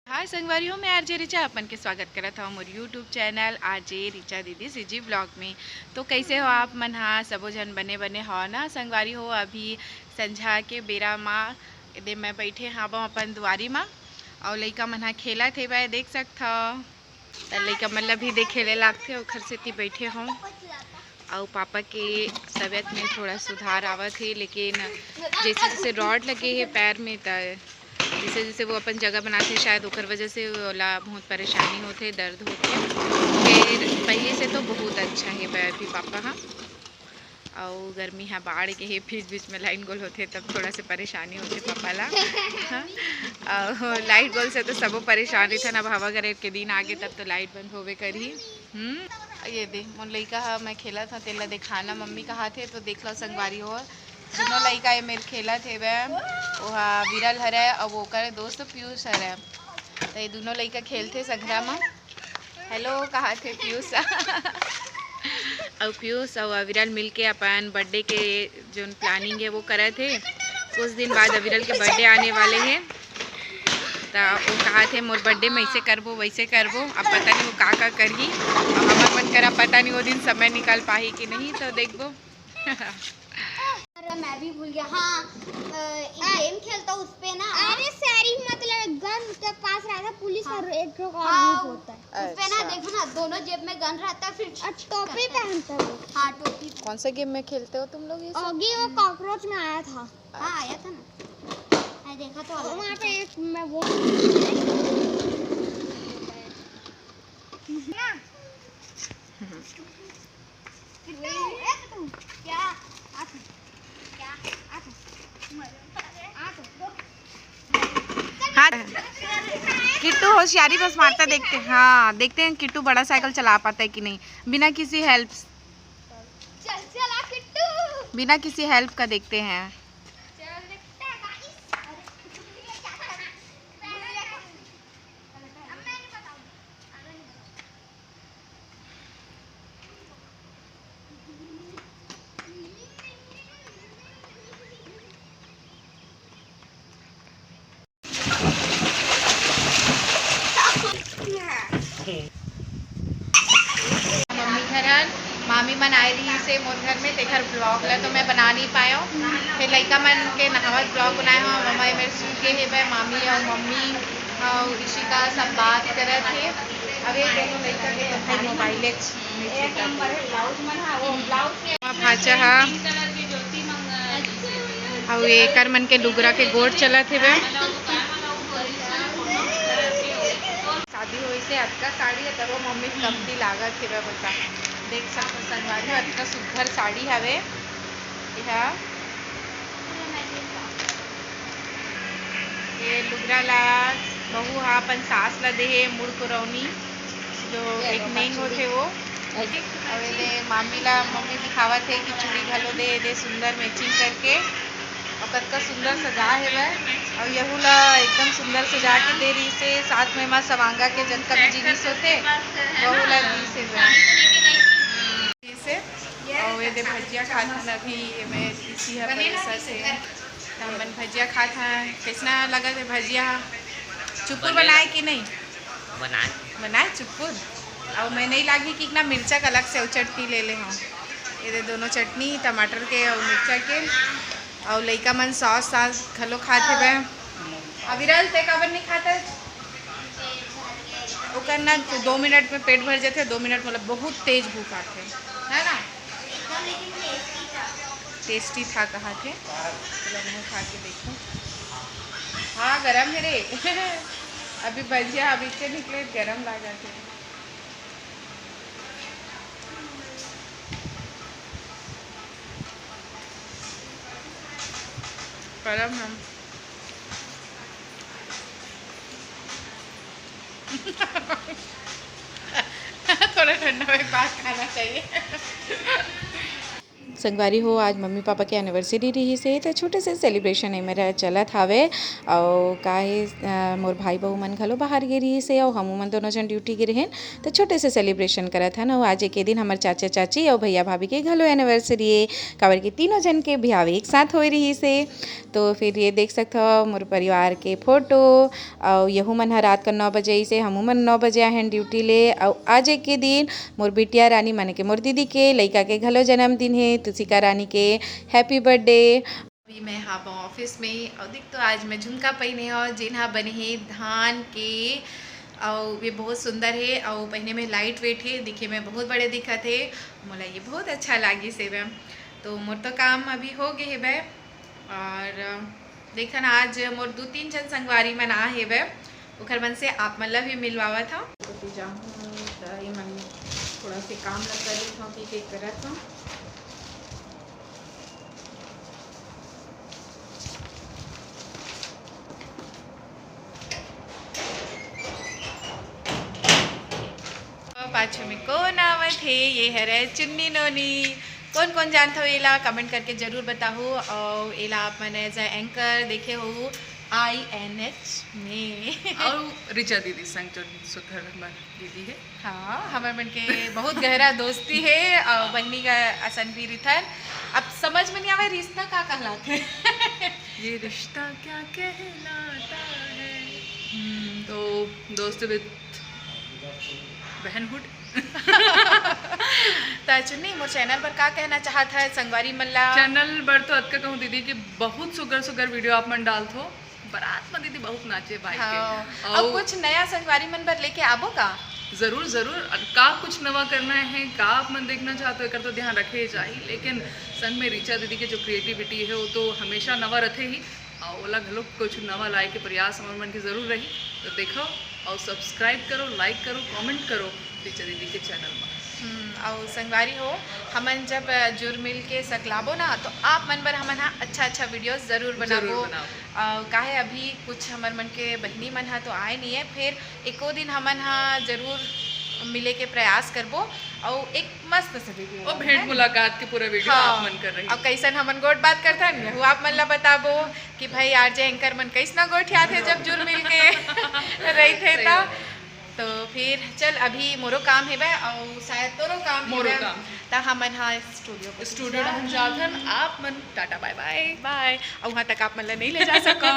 हाय संगवारी हो, मैं आरजे रिचा अपन के स्वागत करत हूँ मोर यूट्यूब चैनल आरजे रिचा दीदी सीजी ब्लॉग में। तो कैसे हो आप मन? हाँ, सबो जन बने बने हो ना संगवारी हो। अभी संझा के बेरा माँ दे मैं बैठे हाँ अपन दुआरी माँ और लइका मन हा खेला थे वह देख सकता हो। लइका मतलब भी देखे ले लागते ओखर सेती बैठे हों। और पापा के तबीयत में थोड़ा सुधार आवत है, लेकिन जैसे जैसे रॉड लगे है पैर में जैसे जैसे वो अपन जगह बनाते शायद ओकर वजह से ओला बहुत परेशानी होते, दर्द होते। फिर पहले से तो बहुत अच्छा है अभी पापा। हाँ, और गर्मी हाँ बाढ़ के है, बीच बीच में लाइन गोल होते तब थोड़ा से परेशानी होते पापा ला। हाँ, और लाइट गोल से तो सब परेशानी था ना। अब हवा गरेर के दिन आगे तब तो लाइट बंद होवे करी। ये दे मोन लइका हा मैं खेला था तेला दिखाना मम्मी कहा थे तो देख लो संगवारी हो। दोनों लइका ये मेरे खेला थे वह वहा विरल हरे और वो करे दोस्त पीयूष हरे। तो ये दोनों लइका खेलते संगरा में। हेलो कहा थे पीयूष। और पीयूष और अविरल मिल के अपन बर्थडे के जो प्लानिंग है वो करे थे। कुछ दिन बाद अविरल के बर्थडे आने वाले हैं, तो वो कहा थे मोर बर्थडे में ऐसे करबो वैसे करबो। अब पता नहीं वो का करही और हमार मन करा पता नहीं वो दिन समय निकाल पाही कि नहीं, तो देखबो। अरे मैं भी भूल गया। हाँ, गेम खेलता उस पे ना। अरे सैरी मतलब गन के पास रहता पुलिस और एक और ग्रुप होता है उस पे ना। देखो ना दोनों जेब में गन रहता है, फिर टोपी पहनता है। हाँ टोपी। कौन से गेम में खेलते हो तुम लोग? ये ओगी वो कॉकरोच में आया था। हाँ आया था ना, मैं देखा तो वहाँ पे एक मैं वो क्या हाँ किट्टू होशियारी बस मारता देखते। हाँ देखते हैं किट्टू बड़ा साइकिल चला पाता है कि नहीं बिना किसी हेल्प। चला किट्टू बिना किसी हेल्प का देखते हैं। मम्मी घर मामी मन आए रही से मोर घर में तेखर ब्लॉग ला तो मैं बना नहीं पाया। फिर लइका मन के नहावत ब्लॉग बनाए हो। मम्मा मेरे सूखे है भाई मामी और मम्मी और ऋषिका सब बात करे थे। अब ये दोनों लइका के तो भाई मोबाइल भाचा हा और एकर मन के डुगरा के गोड़ चलत है। शादी हुई से अतका साड़ी है तब वो मम्मी कमती लागत है बता। देख सकते संगवारी अतका सुघर साड़ी हवे। ये लुगरा ला बहू हा अपन सास ला दे मुड़ कुरौनी जो एक मेन होते वो। अवेले मामी ला मम्मी दिखावत है कि चूड़ी घलो दे सुंदर मैचिंग करके और कतका सुंदर सजा है वह। और यहू ला एकदम सुंदर सजा के दे रही से। साथ में माँ सवांगा के जतका भी जिनिस होते वहू ला दी से और ये दे भजिया खाता न अभी मैं इसी है पैसा से हमन भजिया खाता। कैसा लगा थे भजिया? चुप्पुर बनाए कि नहीं बनाए चुप्पुर? और मैं नहीं लागी कि ना मिर्चा का अलग से और चटनी ले ले हूँ। ये दे दोनों चटनी टमाटर के और मिर्चा के और लइका मन सॉस सास खलो खाते वह। अविरल ते काबर नहीं खाता? ओकर ना 2 मिनट में पेट भर जाते। 2 मिनट मतलब बहुत तेज भूख आते है ना। टेस्टी था कहा थे मैं खा के देखूं। हाँ गरम है रे। अभी भजिया अभी से निकले गरम लगा थे। गरम हम थोड़ा ठंडा में बात खाना चाहिए। संगवारी हो आज मम्मी पापा के एनिवर्सरी रही से तो छोटे से सेलिब्रेशन है मेरा चलत हावे और काहे मोर भाई बहू मन घलो बाहर गे रही से और हमू मन दोनों जन ड्यूटी गे रहें तो छोटे से सेलिब्रेशन करत हन। और आज के दिन हमारे चाचा चाची और भैया भाभी के घलो एनिवर्सरी है काबर के तीनों जन के ब्याह एक साथ हो रही से। तो फिर ये देख सकते हो मोर परिवार के फोटो और यहू मन ह रात का 9 बजे से हमू मन 9 बजे आहन ड्यूटी ले। और आज के दिन मोर बिटिया रानी माने के मोर दीदी के लड़का के घलो जन्मदिन है तुसिका रानी के हैप्पी बर्थडे। अभी मैं हाँ ऑफिस में और देख तो आज मैं झुमका पहने हो जिन्हा बने है धान के और ये बहुत सुंदर है और पहने में लाइट वेट है दिखे में बहुत बड़े दिखत है मोला ये बहुत अच्छा लागी से बे। तो मोर तो काम अभी हो गए है बे और देखन आज मोर 2-3 जन संगवारी मन आ है बे ओखर मन से आप मन ला भी मिलवावा था। तो जाऊँ ये मन थोड़ा से काम लग कर था कि करत हूँ। पाछू में कौन आवत है ये हरे चुन्नी नोनी कौन कौन जानता हो एला कमेंट करके जरूर बताओ। और एला आप मैंने एज एंकर देखे हो INH में और रिचा दीदी संग जो सुधर दीदी है। हाँ हमारे मन के बहुत गहरा दोस्ती है और बहनी का असन भी रिथर अब समझ में नहीं आवे रिश्ता का कहलाते ये रिश्ता क्या कहलाता है तो दोस्त विद बहनहुड। तो चुन्नी मोर चैनल पर का कहना चाहता है संगवारी मल्ला चैनल पर तो अतका कहूँ दीदी कि बहुत सुगर सुगर वीडियो आप मन डाल थो बारात में दीदी बहुत नाचे भाई हाँ। के और कुछ नया संगवारी मन पर लेके आबो का जरूर जरूर का कुछ नवा करना है का आप मन देखना चाहते हो कर तो ध्यान रखे चाहिए लेकिन संग में रिचा दीदी के जो क्रिएटिविटी है वो तो हमेशा नवा रखे ही और ओला घलो कुछ नवा लाए के प्रयास हमारे मन की जरूर रही। तो देखो और सब्सक्राइब करो लाइक करो कमेंट करो रिचा दीदी के चैनल में। और संगवारी हो हमन जब जुड़ मिल के सकलाबो ना तो आप मन पर हमन हाँ अच्छा वीडियोस जरूर बनाबो। काहे अभी कुछ हमर मन के बहनी मन हा तो आए नहीं है फिर एको दिन हमन हाँ जरूर मिले के प्रयास करबो और एक मस्त से वीडियो और भेंट मुलाकात के पूरा वीडियो आप मन कर रही अब कैसन हमन गोट बात करता है आप मन ला बताबो कि भाई आरजे एंकर मन कैसना गोठिया थे जब जुड़ मिल के रही थे तो फिर चल अभी मोरो काम है बे और शायद तोरो काम मोरो है काम ता हमन हाँ स्टूडियो हम जाथन आप मन टाटा बाय बाय बाय और वहाँ तक आप मन ला नहीं ले जा सको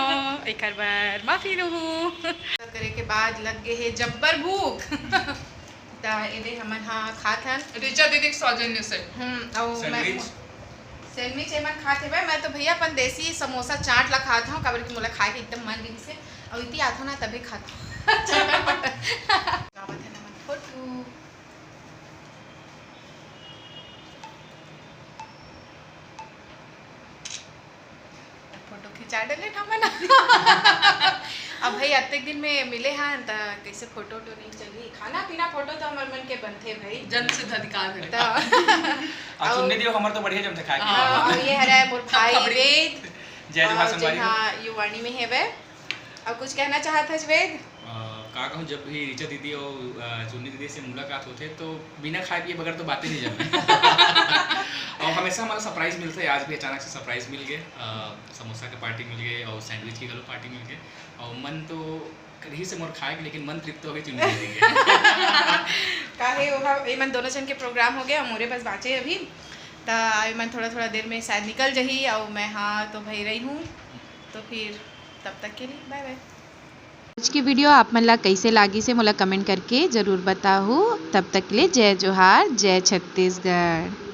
एक बार माफी रहू करे के बाद लग गए है जब्बर भूख ता एदे हमन हाँ खाथन रिचा दीदी सौजन्य से और मैं सैंडविच एमन खाते बे मैं तो भैया अपन देसी समोसा चाट ला खाता हूँ काबर की मोला खाए के एकदम मन रही से और इतनी आथो ना तभी खाता फोटो खिंचा डले ना अब भाई अत्ते दिन में मिले हैं तो कैसे फोटो नहीं चली खाना पीना फोटो तो हमारे मन के बनते भाई जन्म सिद्ध अधिकार है तो सुनने दियो हमर तो बढ़िया जमते खाए और ये हरा मोर भाई वेद जय जोहार संगवारी हां युवाणी में है वे और कुछ कहना चाहत है वेद का कहूँ जब भी रिचा दीदी और चुन्नी दीदी से मुलाकात होते तो बिना खाए पिए बगैर तो बातें नहीं जमे और हमेशा हमारा सरप्राइज मिलता है आज भी अचानक से सरप्राइज मिल गए समोसा का पार्टी मिल गए और सैंडविच की गलो पार्टी मिल गए और मन तो रही से मोर खाए लेकिन मन तृप्त हो गई चुन्नी दीदी के काहे ओहा एमन दोनों जन के प्रोग्राम हो गया मोरे पास बाचे अभी ता एमन थोड़ा देर में शायद निकल जही और मैं हाँ तो भाई रही हूँ तो फिर तब तक के लिए बाय बाय। आज की वीडियो आप मन ला कैसे लागी से मोला कमेंट करके ज़रूर बताओ। तब तक के लिए जय जोहार जय छत्तीसगढ़।